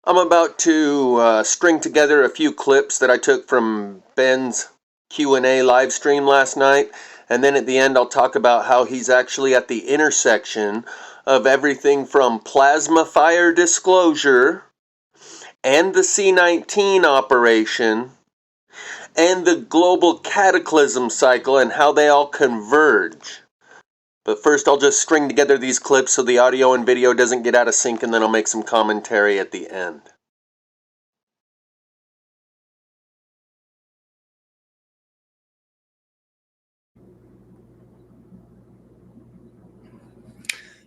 I'm about to string together a few clips that I took from Ben's Q&A live stream last night, and then at the end I'll talk about how he's actually at the intersection of everything from plasma fire disclosure and the C-19 operation and the global cataclysm cycle and how they all converge. But first I'll just string together these clips so the audio and video doesn't get out of sync, and then I'll make some commentary at the end.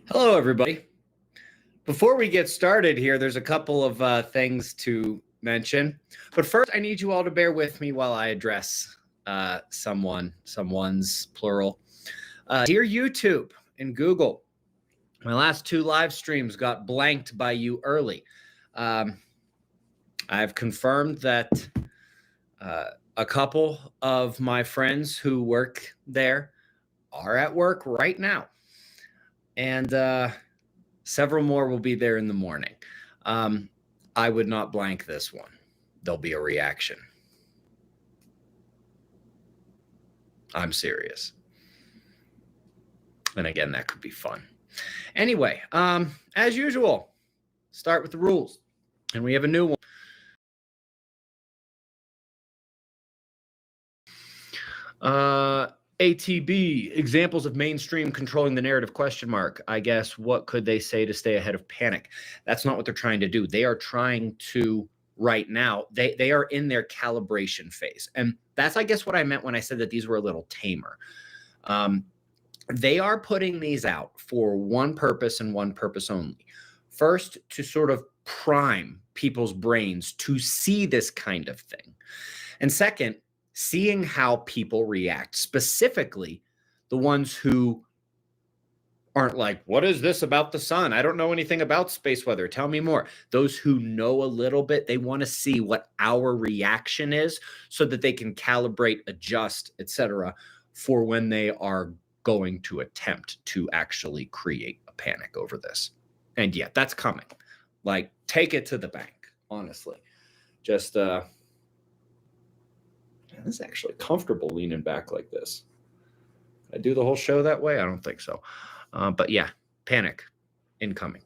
Hello, everybody. Before we get started here, there's a couple of things to mention. But first, I need you all to bear with me while I address someone's plural. Dear YouTube and Google, my last two live streams got blanked by you early. I've confirmed that a couple of my friends who work there are at work right now. And several more will be there in the morning. I would not blank this one. There'll be a reaction. I'm serious. And again, that could be fun. Anyway, as usual, start with the rules. And we have a new one. ATB, examples of mainstream controlling the narrative, question mark. I guess, what could they say to stay ahead of panic? That's not what they're trying to do. They are trying to, right now, they are in their calibration phase. And that's, I guess, what I meant when I said that these were a little tamer. They are putting these out for one purpose and one purpose only. First, to sort of prime people's brains to see this kind of thing. And second, seeing how people react, specifically the ones who aren't like, what is this about the sun? I don't know anything about space weather. Tell me more. Those who know a little bit, they want to see what our reaction is so that they can calibrate, adjust, etc., for when they are going to attempt to actually create a panic over this. And yeah, that's coming. Like, take it to the bank, honestly. Just, this is actually comfortable leaning back like this. I do the whole show that way? I don't think so. But yeah, panic incoming.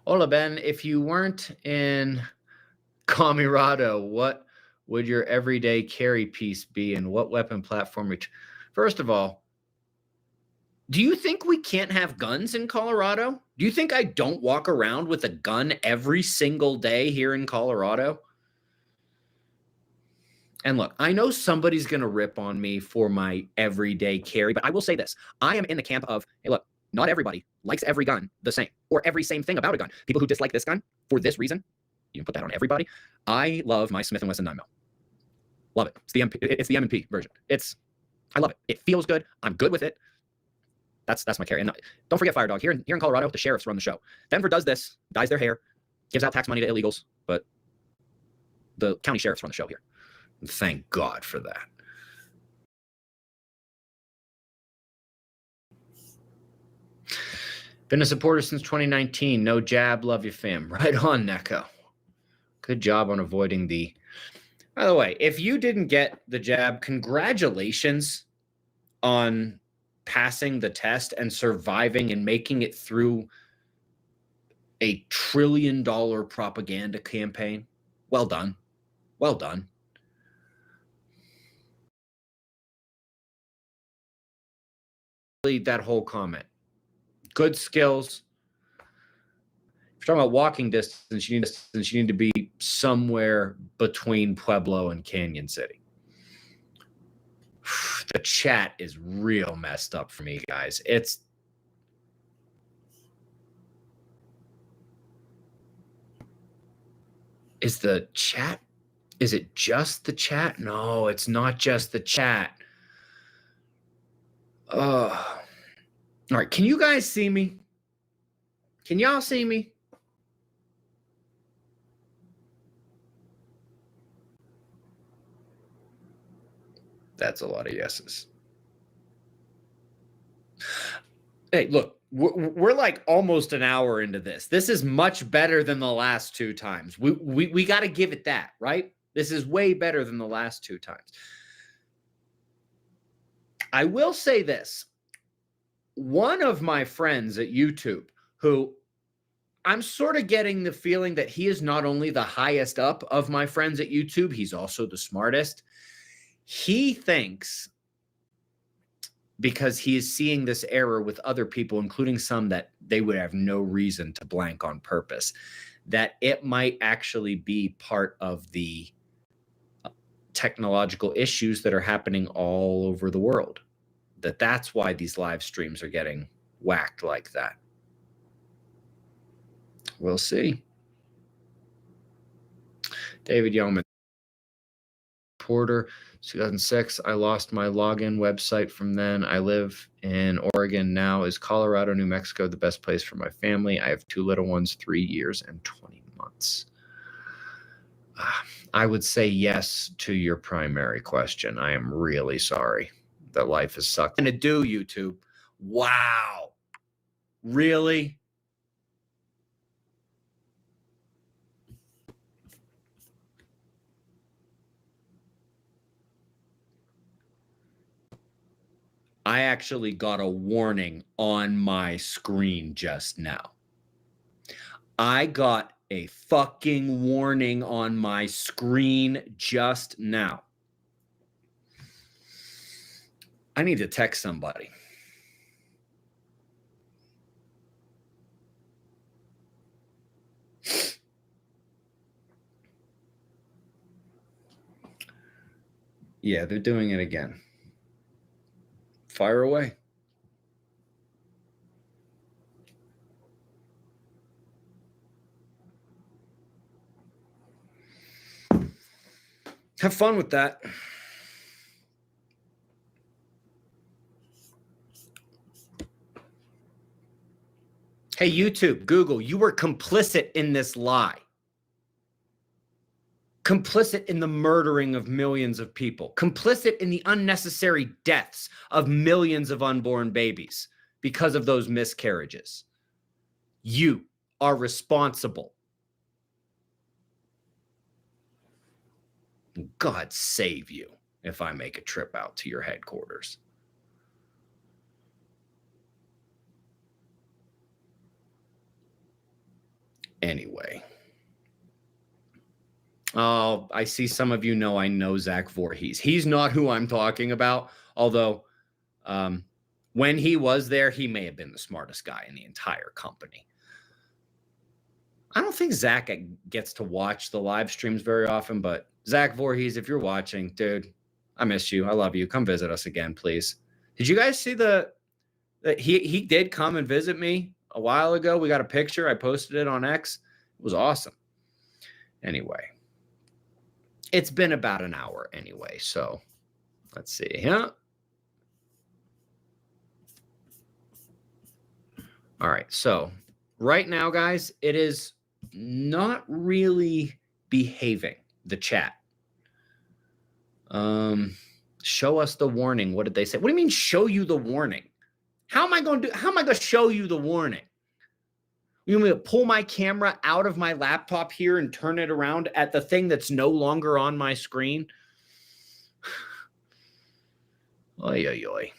Hola, Ben. If you weren't in Camirado, what would your everyday carry piece be, and what weapon platform? First of all, do you think we can't have guns in Colorado? Do you think I don't walk around with a gun every single day here in Colorado? And look, I know somebody's going to rip on me for my everyday carry, but I will say this. I am in the camp of, hey, look, not everybody likes every gun the same or every same thing about a gun. People who dislike this gun for this reason, you can put that on everybody. I love my Smith & Wesson 9mm. Love it. It's the M&P version. I love it. It feels good. I'm good with it. That's my carry. And don't forget, Fire Dog. Here in Colorado, the sheriffs run the show. Denver does this, dyes their hair, gives out tax money to illegals, but the county sheriffs run the show here. And thank God for that. Been a supporter since 2019. No jab. Love you, fam. Right on, Neko. Good job on avoiding the... By the way, if you didn't get the jab, congratulations on passing the test and surviving and making it through a $1 trillion propaganda campaign. Well done. Well done. That whole comment. Good skills. If you're talking about walking distance, you need to be somewhere between Pueblo and Canyon City. The chat is real messed up for me, guys. Is the chat? Is it just the chat? No, it's not just the chat. All right, can you guys see me? Can y'all see me? That's a lot of yeses. Hey, look, we're like almost an hour into this. This is much better than the last two times. We got to give it that, right? This is way better than the last two times. I will say this. One of my friends at YouTube, who I'm sort of getting the feeling that he is not only the highest up of my friends at YouTube, he's also the smartest. He thinks, because he is seeing this error with other people, including some that they would have no reason to blank on purpose, that it might actually be part of the technological issues that are happening all over the world. That's why these live streams are getting whacked like that. We'll see. David Yeoman. Porter, 2006. I lost my login website from then. I live in Oregon now. Is Colorado, New Mexico the best place for my family? I have 2 little ones, 3 years and 20 months. I would say yes to your primary question. I am really sorry that life has sucked. And to do, YouTube. Wow. Really? I actually got a warning on my screen just now. I got a fucking warning on my screen just now. I need to text somebody. Yeah, they're doing it again. Fire away. Have fun with that. Hey, YouTube, Google, you were complicit in this lie. Complicit in the murdering of millions of people. Complicit in the unnecessary deaths of millions of unborn babies because of those miscarriages. You are responsible. God save you if I make a trip out to your headquarters. Anyway. Oh, I see some of you know I know Zach Voorhees. He's not who I'm talking about, although when he was there, he may have been the smartest guy in the entire company. I don't think Zach gets to watch the live streams very often, but Zach Voorhees, if you're watching, dude, I miss you. I love you. Come visit us again, please. Did you guys see that he did come and visit me a while ago? We got a picture. I posted it on X. It was awesome. Anyway, it's been about an hour anyway, so let's see. Yeah. All right. So right now, guys, it is not really behaving, the chat. Show us the warning. What did they say? What do you mean show you the warning? How am I going to show you the warning? You want me to pull my camera out of my laptop here and turn it around at the thing that's no longer on my screen? Oy, oy, oy.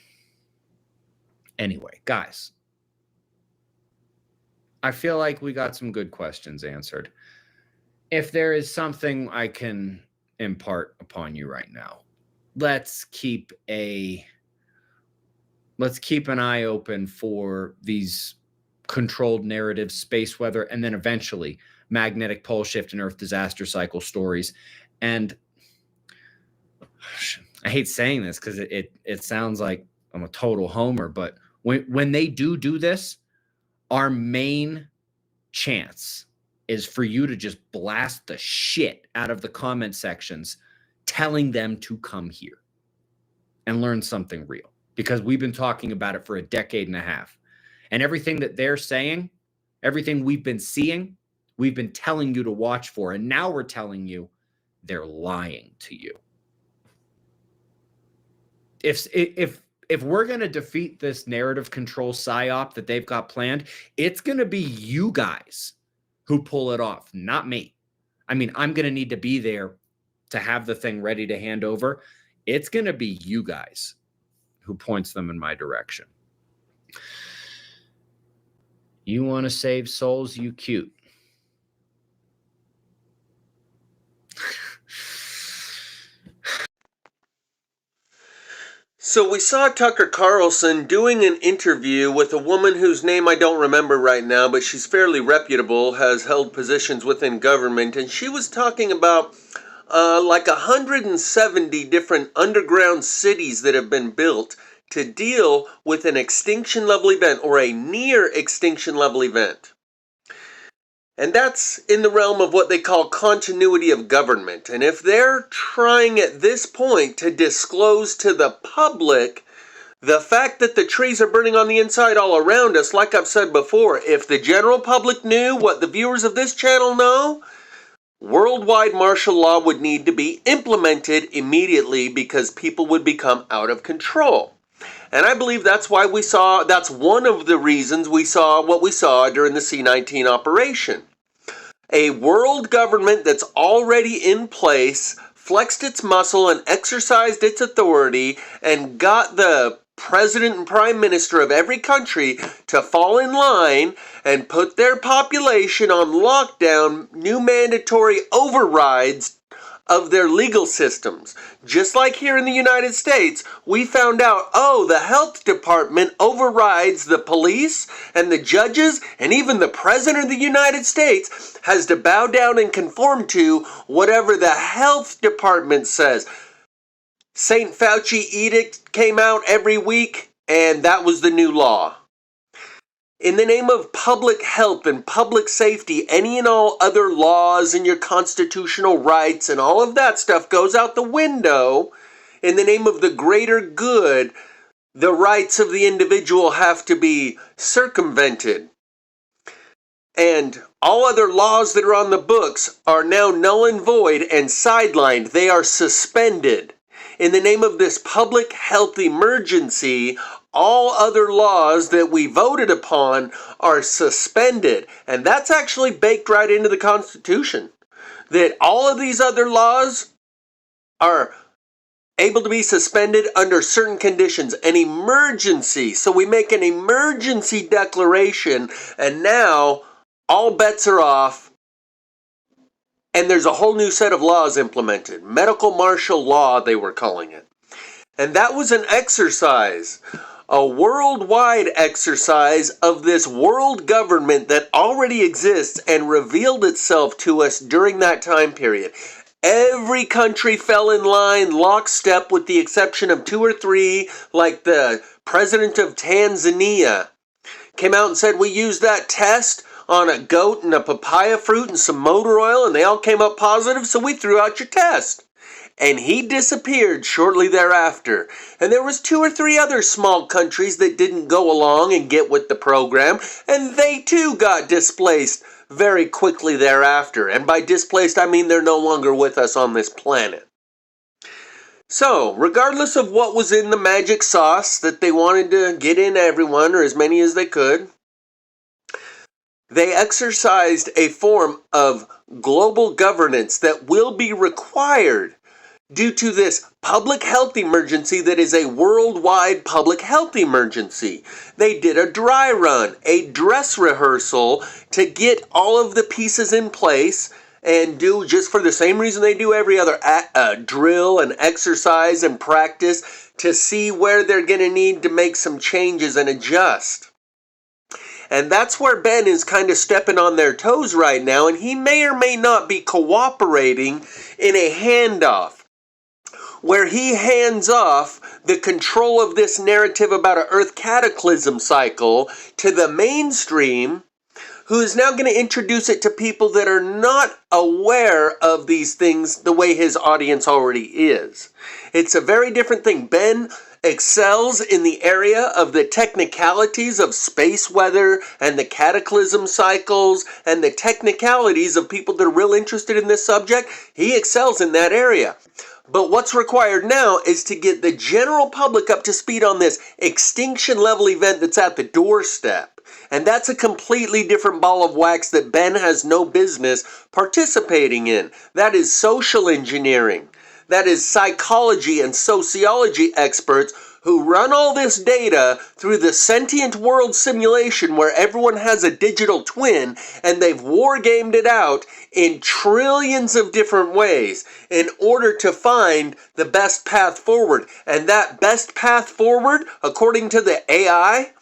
Anyway, guys, I feel like we got some good questions answered. If there is something I can impart upon you right now, let's keep an eye open for these controlled narratives, space weather, and then eventually magnetic pole shift and Earth disaster cycle stories. And I hate saying this because it sounds like I'm a total homer, but when they do this, our main chance is for you to just blast the shit out of the comment sections, telling them to come here and learn something real, because we've been talking about it for a decade and a half. And everything that they're saying, everything we've been seeing, we've been telling you to watch for. And now we're telling you they're lying to you. If we're going to defeat this narrative control psyop that they've got planned, it's going to be you guys who pull it off, not me. I mean, I'm going to need to be there to have the thing ready to hand over. It's going to be you guys who points them in my direction. You want to save souls, you cute. So we saw Tucker Carlson doing an interview with a woman whose name I don't remember right now, but she's fairly reputable, has held positions within government, and she was talking about like 170 different underground cities that have been built to deal with an extinction level event or a near extinction level event. And that's in the realm of what they call continuity of government. And if they're trying at this point to disclose to the public the fact that the trees are burning on the inside all around us, like I've said before, if the general public knew what the viewers of this channel know, worldwide martial law would need to be implemented immediately because people would become out of control. And I believe that's one of the reasons we saw what we saw during the C-19 operation. A world government that's already in place flexed its muscle and exercised its authority and got the president and prime minister of every country to fall in line and put their population on lockdown, new mandatory overrides of their legal systems. Just like here in the United States, we found out, the health department overrides the police and the judges, and even the president of the United States has to bow down and conform to whatever the health department says. St. Fauci edict came out every week, and that was the new law. In the name of public health and public safety, any and all other laws and your constitutional rights and all of that stuff goes out the window. In the name of the greater good, the rights of the individual have to be circumvented. And all other laws that are on the books are now null and void and sidelined. They are suspended. In the name of this public health emergency, all other laws that we voted upon are suspended. And that's actually baked right into the Constitution. That all of these other laws are able to be suspended under certain conditions. An emergency. So we make an emergency declaration, and now all bets are off. And there's a whole new set of laws implemented. Medical martial law, they were calling it. And that was an exercise, a worldwide exercise of this world government that already exists and revealed itself to us during that time period. Every country fell in line, lockstep, with the exception of 2 or 3, like the president of Tanzania came out and said, we used that test on a goat and a papaya fruit and some motor oil, and they all came up positive, so we threw out your test. And he disappeared shortly thereafter. And there was 2 or 3 other small countries that didn't go along and get with the program, and they too got displaced very quickly thereafter. And by displaced, I mean they're no longer with us on this planet. So, regardless of what was in the magic sauce that they wanted to get in everyone, or as many as they could, they exercised a form of global governance that will be required due to this public health emergency that is a worldwide public health emergency. They did a dry run, a dress rehearsal to get all of the pieces in place and do, just for the same reason they do every other drill and exercise and practice, to see where they're going to need to make some changes and adjust. And that's where Ben is kind of stepping on their toes right now, and he may or may not be cooperating in a handoff, where he hands off the control of this narrative about an Earth cataclysm cycle to the mainstream, who is now going to introduce it to people that are not aware of these things the way his audience already is. It's a very different thing. Ben excels in the area of the technicalities of space weather and the cataclysm cycles and the technicalities of people that are real interested in this subject. He excels in that area. But what's required now is to get the general public up to speed on this extinction level event that's at the doorstep. And that's a completely different ball of wax that Ben has no business participating in. That is social engineering. That is psychology and sociology experts who run all this data through the sentient world simulation where everyone has a digital twin, and they've wargamed it out in trillions of different ways in order to find the best path forward. And that best path forward, according to the AI,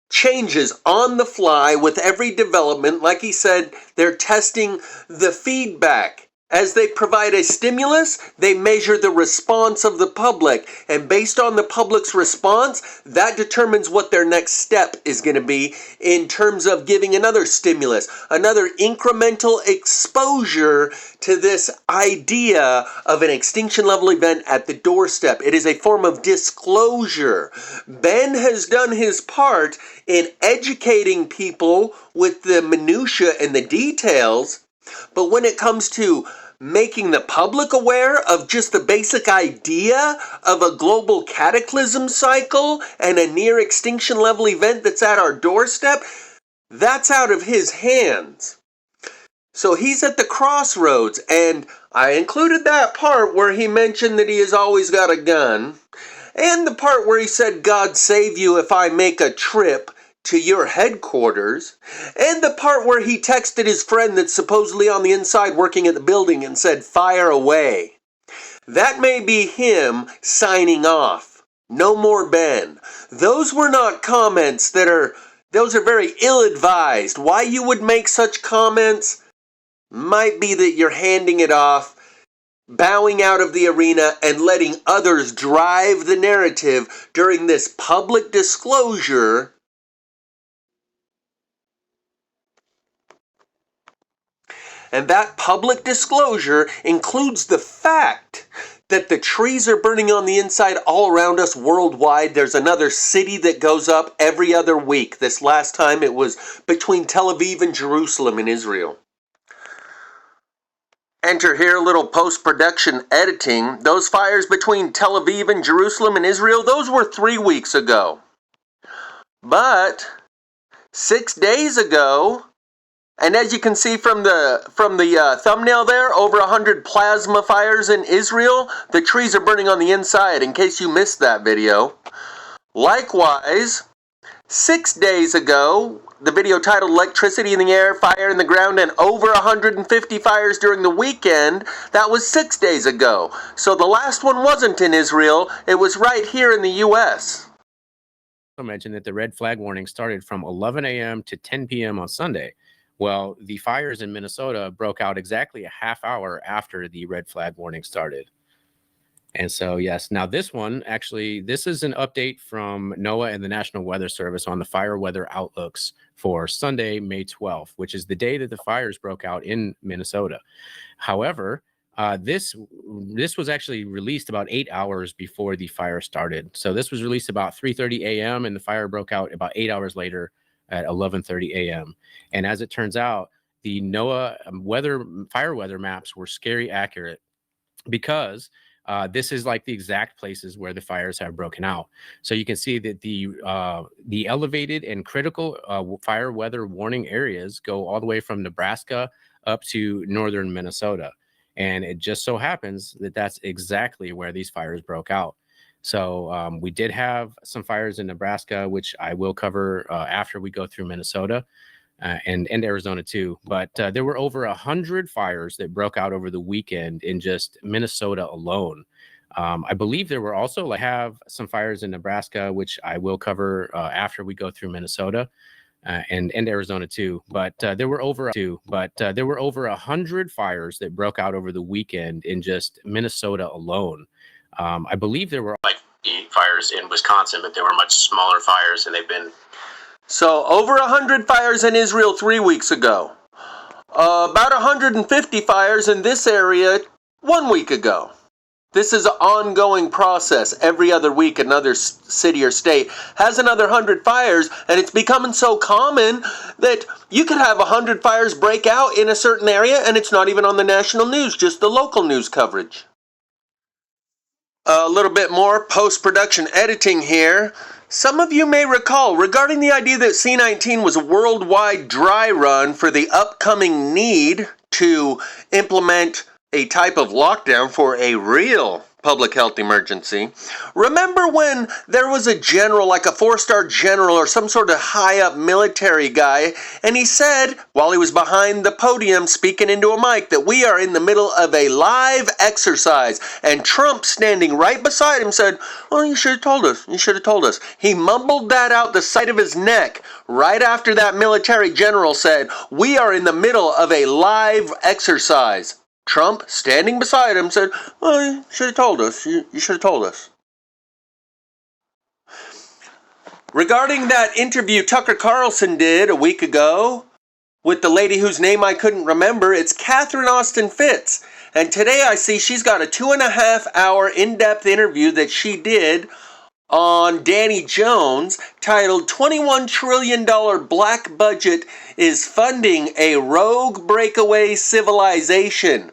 changes on the fly with every development. Like he said, they're testing the feedback. As they provide a stimulus, they measure the response of the public. And based on the public's response, that determines what their next step is going to be in terms of giving another stimulus, another incremental exposure to this idea of an extinction level event at the doorstep. It is a form of disclosure. Ben has done his part in educating people with the minutia and the details, but when it comes to making the public aware of just the basic idea of a global cataclysm cycle and a near extinction level event that's at our doorstep, that's out of his hands. So he's at the crossroads, and I included that part where he mentioned that he has always got a gun, and the part where he said, "God save you if I make a trip to your headquarters," and the part where he texted his friend that's supposedly on the inside working at the building and said, "Fire away." That may be him signing off. No more Ben. Those were not comments those are very ill-advised. Why you would make such comments might be that you're handing it off, bowing out of the arena, and letting others drive the narrative during this public disclosure. And that public disclosure includes the fact that the trees are burning on the inside all around us worldwide. There's another city that goes up every other week. This last time it was between Tel Aviv and Jerusalem in Israel. Enter here a little post-production editing. Those fires between Tel Aviv and Jerusalem in Israel, those were 3 weeks ago. But 6 days ago, and as you can see from the thumbnail there, over 100 plasma fires in Israel. The trees are burning on the inside, in case you missed that video. Likewise, 6 days ago, the video titled "Electricity in the Air, Fire in the Ground," and over 150 fires during the weekend. That was 6 days ago. So the last one wasn't in Israel. It was right here in the U.S. I mentioned that the red flag warning started from 11 a.m. to 10 p.m. on Sunday. Well, the fires in Minnesota broke out exactly a half hour after the red flag warning started. And so, yes, now this one, actually, this is an update from NOAA and the National Weather Service on the fire weather outlooks for Sunday, May 12th, which is the day that the fires broke out in Minnesota. However, this was actually released about 8 hours before the fire started. So this was released about 3:30 a.m. and the fire broke out about 8 hours later at 11:30 a.m. And as it turns out, the NOAA fire weather maps were scary accurate, because this is like the exact places where the fires have broken out. So you can see that the elevated and critical fire weather warning areas go all the way from Nebraska up to northern Minnesota. And it just so happens that that's exactly where these fires broke out. So we did have some fires in Nebraska, which I will cover after we go through Minnesota and Arizona too. But there were over 100 fires that broke out over the weekend in just Minnesota alone. I believe there were also have some fires in Nebraska, which I will cover after we go through Minnesota and Arizona too. But there were over 100 fires that broke out over the weekend in just Minnesota alone. I believe there were like fires in Wisconsin, but they were much smaller fires, and they've been. So over 100 fires in Israel 3 weeks ago. About 150 fires in this area 1 week ago. This is an ongoing process. Every other week, another city or state has another 100 fires, and it's becoming so common that you could have 100 fires break out in a certain area, and it's not even on the national news, just the local news coverage. A little bit more post-production editing here. Some of you may recall regarding the idea that C-19 was a worldwide dry run for the upcoming need to implement a type of lockdown for a real public health emergency. Remember when there was a general, like a 4-star general or some sort of high-up military guy, and he said, while he was behind the podium speaking into a mic, that we are in the middle of a live exercise, and Trump, standing right beside him, said, well, you should have told us. You should have told us. He mumbled that out the side of his neck right after that military general said, we are in the middle of a live exercise. Trump, standing beside him, said, well, you should have told us. You should have told us. Regarding that interview Tucker Carlson did a week ago with the lady whose name I couldn't remember, it's Catherine Austin Fitz. And today I see she's got a 2.5-hour in-depth interview that she did on Danny Jones titled $21 trillion Black Budget is Funding a Rogue Breakaway Civilization.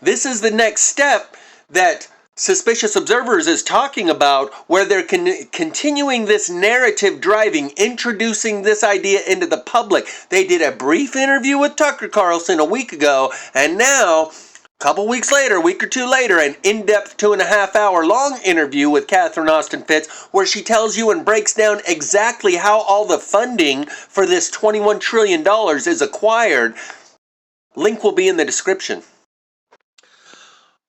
This is the next step that Suspicious Observers is talking about, where they're continuing this narrative driving, introducing this idea into the public. They did a brief interview with Tucker Carlson a week ago, and now couple weeks later, a week or two later, an in-depth 2.5-hour long interview with Catherine Austin Fitz, where she tells you and breaks down exactly how all the funding for this $21 trillion is acquired. Link will be in the description.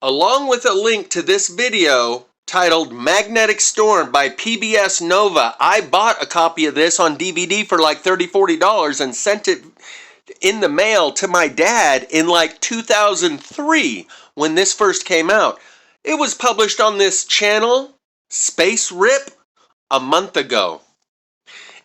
Along with a link to this video titled Magnetic Storm by PBS Nova. I bought a copy of this on DVD for like $30, $40 and sent it in the mail to my dad in like 2003 when this first came out. It was published on this channel, Space Rip, a month ago.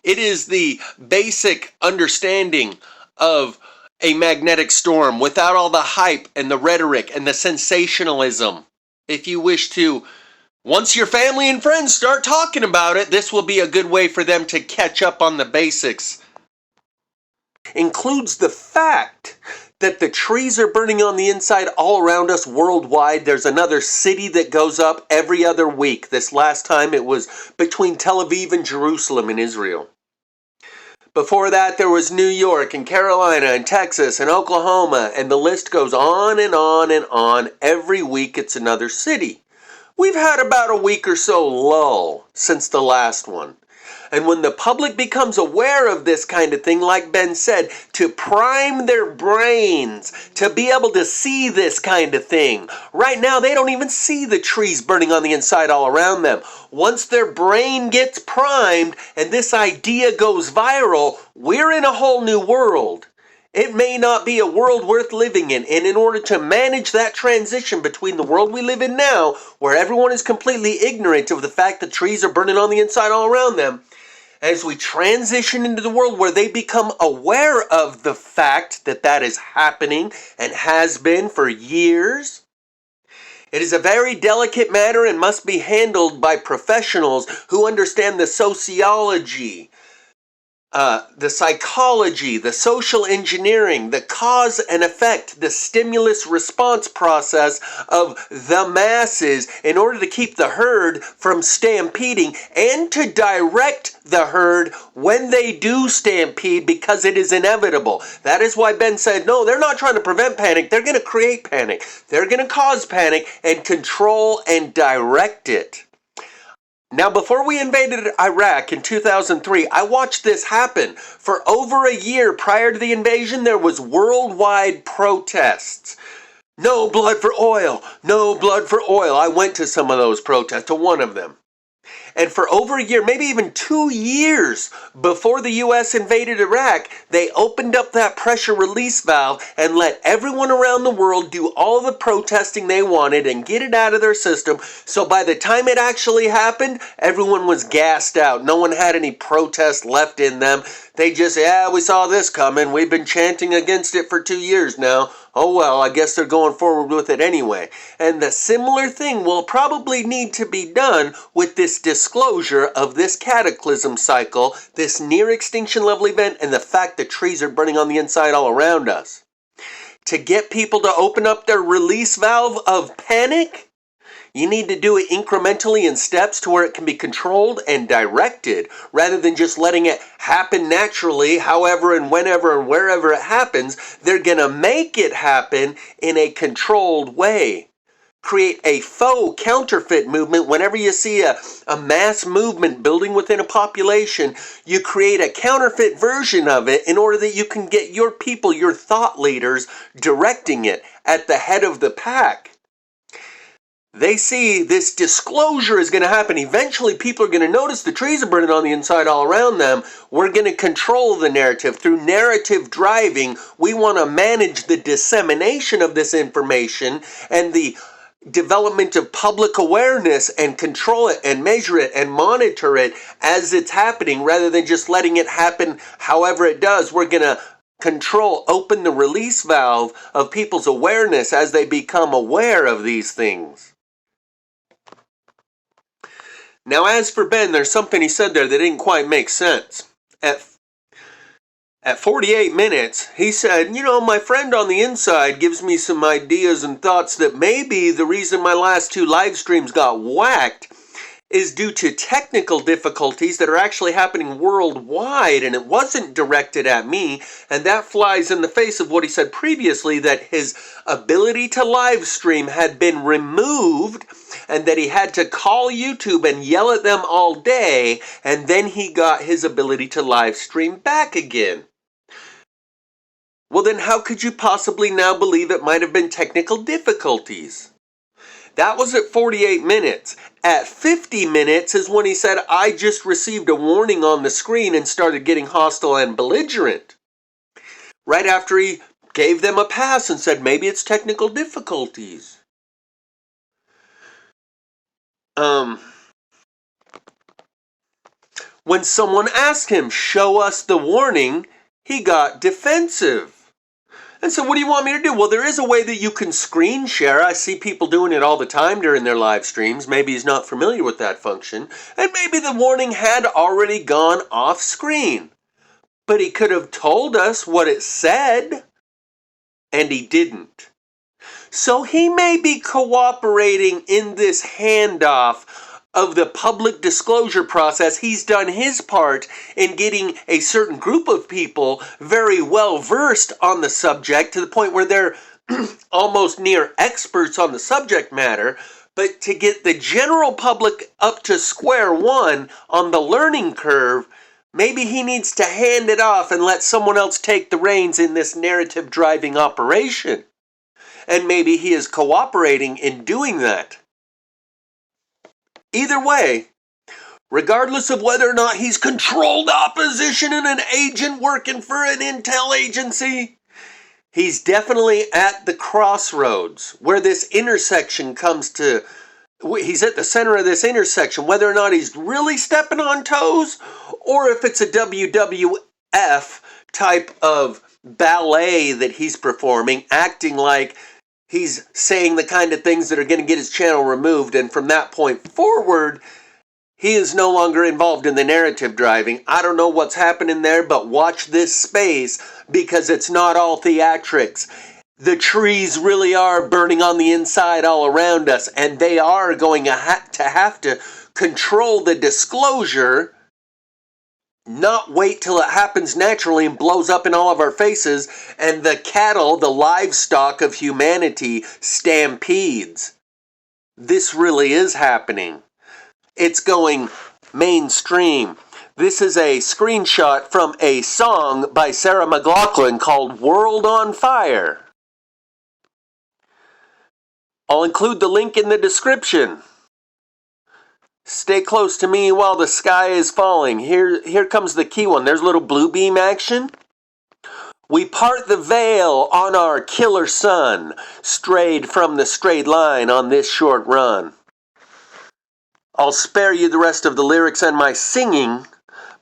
It is the basic understanding of a magnetic storm without all the hype and the rhetoric and the sensationalism. If you wish to, once your family and friends start talking about it, this will be a good way for them to catch up on the basics. Includes the fact that the trees are burning on the inside all around us worldwide. There's another city that goes up every other week. This last time it was between Tel Aviv and Jerusalem in Israel. Before that, there was New York and Carolina and Texas and Oklahoma, and the list goes on and on and on. Every week it's another city. We've had about a week or so lull since the last one. And when the public becomes aware of this kind of thing, like Ben said, to prime their brains to be able to see this kind of thing. Right now, they don't even see the trees burning on the inside all around them. Once their brain gets primed and this idea goes viral, we're in a whole new world. It may not be a world worth living in, and in order to manage that transition between the world we live in now, where everyone is completely ignorant of the fact that trees are burning on the inside all around them, as we transition into the world where they become aware of the fact that that is happening and has been for years, it is a very delicate matter and must be handled by professionals who understand the sociology, the psychology, the social engineering, the cause and effect, the stimulus response process of the masses in order to keep the herd from stampeding and to direct the herd when they do stampede, because it is inevitable. That is why Ben said, no, they're not trying to prevent panic. They're going to create panic. They're going to cause panic and control and direct it. Now, before we invaded Iraq in 2003, I watched this happen. For over a year prior to the invasion, there was worldwide protests. No blood for oil. No blood for oil. I went to some of those protests, to one of them. And for over a year, maybe even 2 years before the U.S. invaded Iraq, they opened up that pressure release valve and let everyone around the world do all the protesting they wanted and get it out of their system. So by the time it actually happened, everyone was gassed out. No one had any protest left in them. They just, yeah, we saw this coming. We've been chanting against it for 2 years now. Oh well, I guess they're going forward with it anyway. And the similar thing will probably need to be done with this disclosure of this cataclysm cycle, this near extinction level event, and the fact that trees are burning on the inside all around us. To get people to open up their release valve of panic, You need to do it incrementally in steps to where it can be controlled and directed, rather than just letting it happen naturally, however and whenever and wherever it happens. They're going to make it happen in a controlled way. Create a faux counterfeit movement. Whenever you see a mass movement building within a population, you create a counterfeit version of it in order that you can get your people, your thought leaders, directing it at the head of the pack. They see this disclosure is going to happen. Eventually, people are going to notice the trees are burning on the inside all around them. We're going to control the narrative. Through narrative driving, we want to manage the dissemination of this information and the development of public awareness and control it and measure it and monitor it as it's happening, rather than just letting it happen however it does. We're going to open the release valve of people's awareness as they become aware of these things. Now, as for Ben, there's something he said there that didn't quite make sense. At 48 minutes, he said, my friend on the inside gives me some ideas and thoughts that maybe the reason my last 2 live streams got whacked is due to technical difficulties that are actually happening worldwide, and it wasn't directed at me. And that flies in the face of what he said previously, that his ability to live stream had been removed and that he had to call YouTube and yell at them all day, and then he got his ability to live stream back again. Well, then how could you possibly now believe it might have been technical difficulties? That was at 48 minutes. At 50 minutes is when he said, I just received a warning on the screen and started getting hostile and belligerent. Right after he gave them a pass and said, maybe it's technical difficulties. When someone asked him, show us the warning, he got defensive. And so what do you want me to do? Well, there is a way that you can screen share. I see people doing it all the time during their live streams. Maybe he's not familiar with that function. And maybe the warning had already gone off screen. But he could have told us what it said, and he didn't. So he may be cooperating in this handoff of the public disclosure process. He's done his part in getting a certain group of people very well versed on the subject, to the point where they're almost near experts on the subject matter. But to get the general public up to square one on the learning curve, maybe he needs to hand it off and let someone else take the reins in this narrative driving operation. And maybe he is cooperating in doing that. Either way, regardless of whether or not he's controlled opposition and an agent working for an intel agency, he's definitely at the crossroads where this intersection comes to. He's at the center of this intersection, whether or not he's really stepping on toes, or if it's a WWF type of ballet that he's performing, acting like he's saying the kind of things that are going to get his channel removed, and from that point forward, he is no longer involved in the narrative driving. I don't know what's happening there, but watch this space, because it's not all theatrics. The trees really are burning on the inside all around us, and they are going to have to control the disclosure, not wait till it happens naturally and blows up in all of our faces, and the cattle, the livestock of humanity, stampedes. This really is happening. It's going mainstream. This is a screenshot from a song by Sarah McLachlan called World on Fire. I'll include the link in the description. Stay close to me while the sky is falling. Here comes the key one. There's a little blue beam action. We part the veil on our killer sun, strayed from the straight line on this short run. I'll spare you the rest of the lyrics and my singing,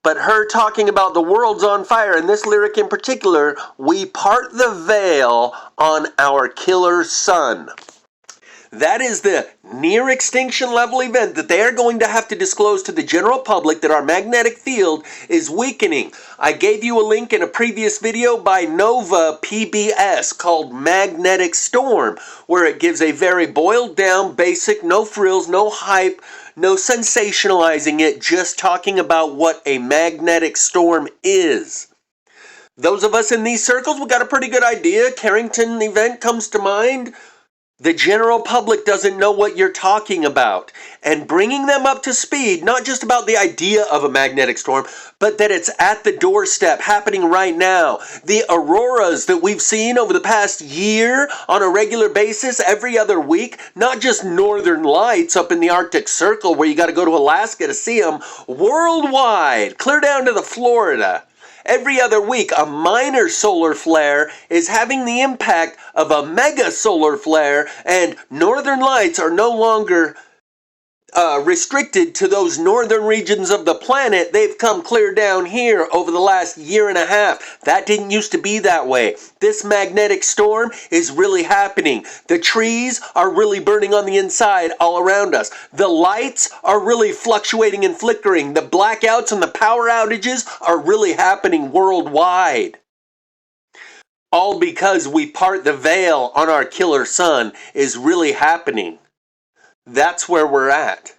but her talking about the world's on fire, and this lyric in particular, we part the veil on our killer sun. That is the near extinction level event that they are going to have to disclose to the general public that our magnetic field is weakening. I gave you a link in a previous video by Nova PBS called Magnetic Storm, where it gives a very boiled down, basic, no frills, no hype, no sensationalizing it, just talking about what a magnetic storm is. Those of us in these circles, we got a pretty good idea. Carrington event comes to mind. The general public doesn't know what you're talking about. And bringing them up to speed, not just about the idea of a magnetic storm, but that it's at the doorstep, happening right now. The auroras that we've seen over the past year on a regular basis, every other week, not just northern lights up in the Arctic Circle where you got to go to Alaska to see them, worldwide, clear down to the Florida. Every other week, a minor solar flare is having the impact of a mega solar flare, and northern lights are no longer restricted to those northern regions of the planet. They've come clear down here over the last year and a half. That didn't used to be that way. This magnetic storm is really happening. The trees are really burning on the inside all around us. The lights are really fluctuating and flickering. The blackouts and the power outages are really happening worldwide. All because we part the veil on our killer sun is really happening. That's where we're at.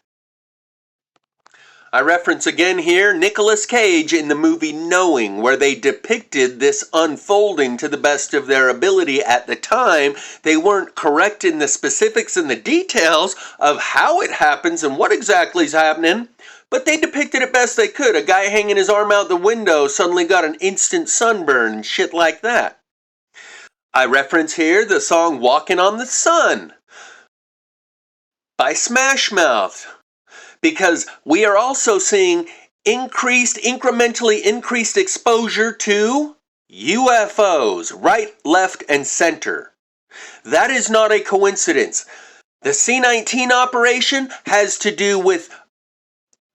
I reference again here Nicolas Cage in the movie Knowing, where they depicted this unfolding to the best of their ability at the time. They weren't correct in the specifics and the details of how it happens and what exactly is happening, but they depicted it best they could. A guy hanging his arm out the window suddenly got an instant sunburn and shit like that. I reference here the song Walking on the Sun by Smash Mouth, because we are also seeing incrementally increased exposure to UFOs, right, left, and center. That is not a coincidence. The C-19 operation has to do with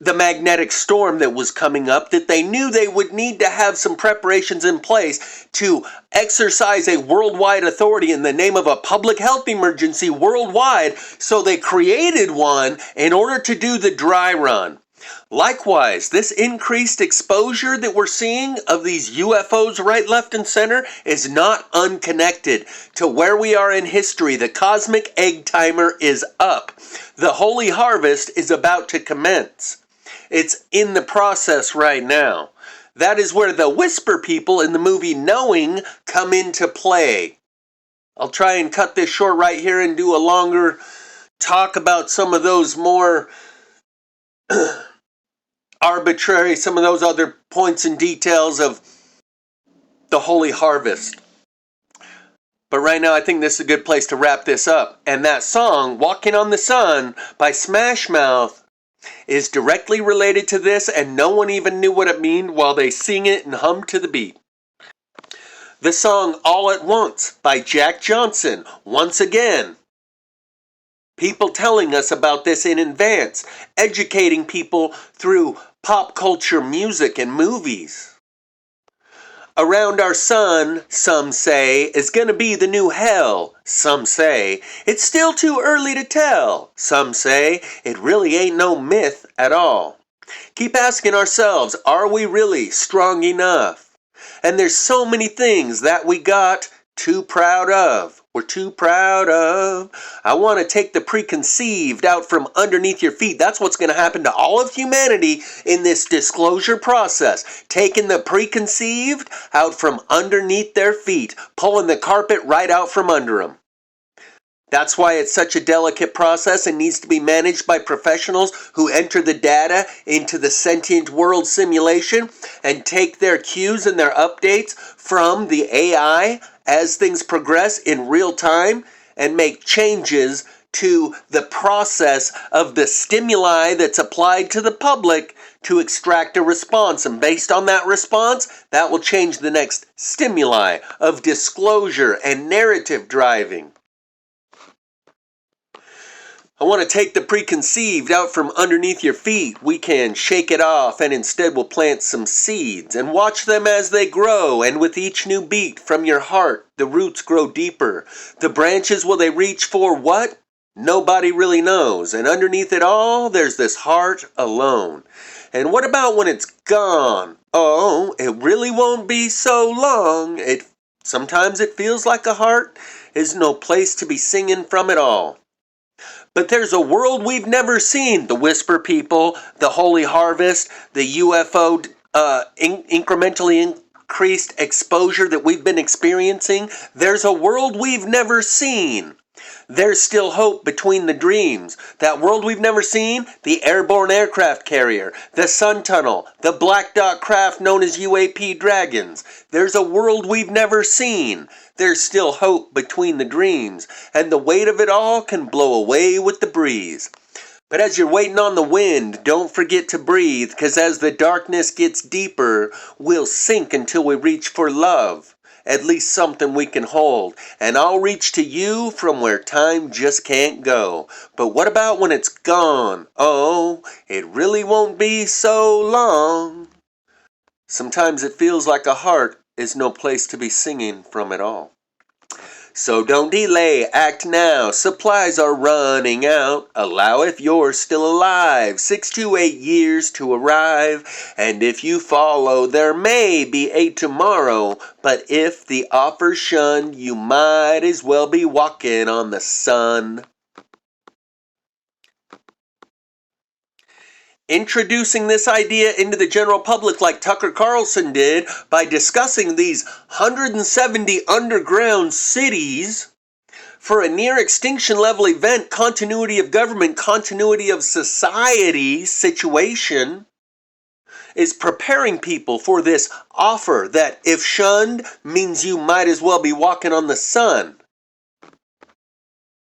the magnetic storm that was coming up, that they knew they would need to have some preparations in place to exercise a worldwide authority in the name of a public health emergency worldwide, so they created one in order to do the dry run. Likewise, this increased exposure that we're seeing of these UFOs right, left, and center is not unconnected to where we are in history. The cosmic egg timer is up. The holy harvest is about to commence. It's in the process right now. That is where the whisper people in the movie Knowing come into play. I'll try and cut this short right here and do a longer talk about some of those more arbitrary, some of those other points and details of the holy harvest. But right now I think this is a good place to wrap this up. And that song, Walking on the Sun by Smash Mouth, is directly related to this, and no one even knew what it meant while they sing it and hum to the beat. The song All at Once by Jack Johnson, once again. People telling us about this in advance, educating people through pop culture music and movies. Around our sun, some say, is gonna be the new hell. Some say, it's still too early to tell. Some say, it really ain't no myth at all. Keep asking ourselves, are we really strong enough? And there's so many things that we got too proud of. We're too proud of. I want to take the preconceived out from underneath your feet. That's what's going to happen to all of humanity in this disclosure process. Taking the preconceived out from underneath their feet. Pulling the carpet right out from under them. That's why it's such a delicate process and needs to be managed by professionals who enter the data into the sentient world simulation and take their cues and their updates from the AI as things progress in real time and make changes to the process of the stimuli that's applied to the public to extract a response. And based on that response, that will change the next stimuli of disclosure and narrative driving. I want to take the preconceived out from underneath your feet. We can shake it off and instead we'll plant some seeds and watch them as they grow. And with each new beat from your heart, the roots grow deeper. The branches, will they reach for what? Nobody really knows, and underneath it all, there's this heart alone. And what about when it's gone? Oh, it really won't be so long. Sometimes it feels like a heart is no place to be singing from at all. But there's a world we've never seen. The Whisper People, the Holy Harvest, the UFO incrementally increased exposure that we've been experiencing. There's a world we've never seen. There's still hope between the dreams. That world we've never seen, the airborne aircraft carrier, the sun tunnel, the black dot craft known as UAP dragons. There's a world we've never seen. There's still hope between the dreams, and the weight of it all can blow away with the breeze. But as you're waiting on the wind, don't forget to breathe, 'cause as the darkness gets deeper, we'll sink until we reach for love. At least something we can hold, and I'll reach to you from where time just can't go. But what about when it's gone? Oh, it really won't be so long. Sometimes it feels like a heart is no place to be singing from at all. So don't delay, act now, supplies are running out. Allow if you're still alive, 6 to 8 years to arrive. And if you follow, there may be a tomorrow. But if the offer's shunned, you might as well be walking on the sun. Introducing this idea into the general public like Tucker Carlson did by discussing these 170 underground cities for a near extinction level event, continuity of government, continuity of society situation, is preparing people for this offer that if shunned means you might as well be walking on the sun.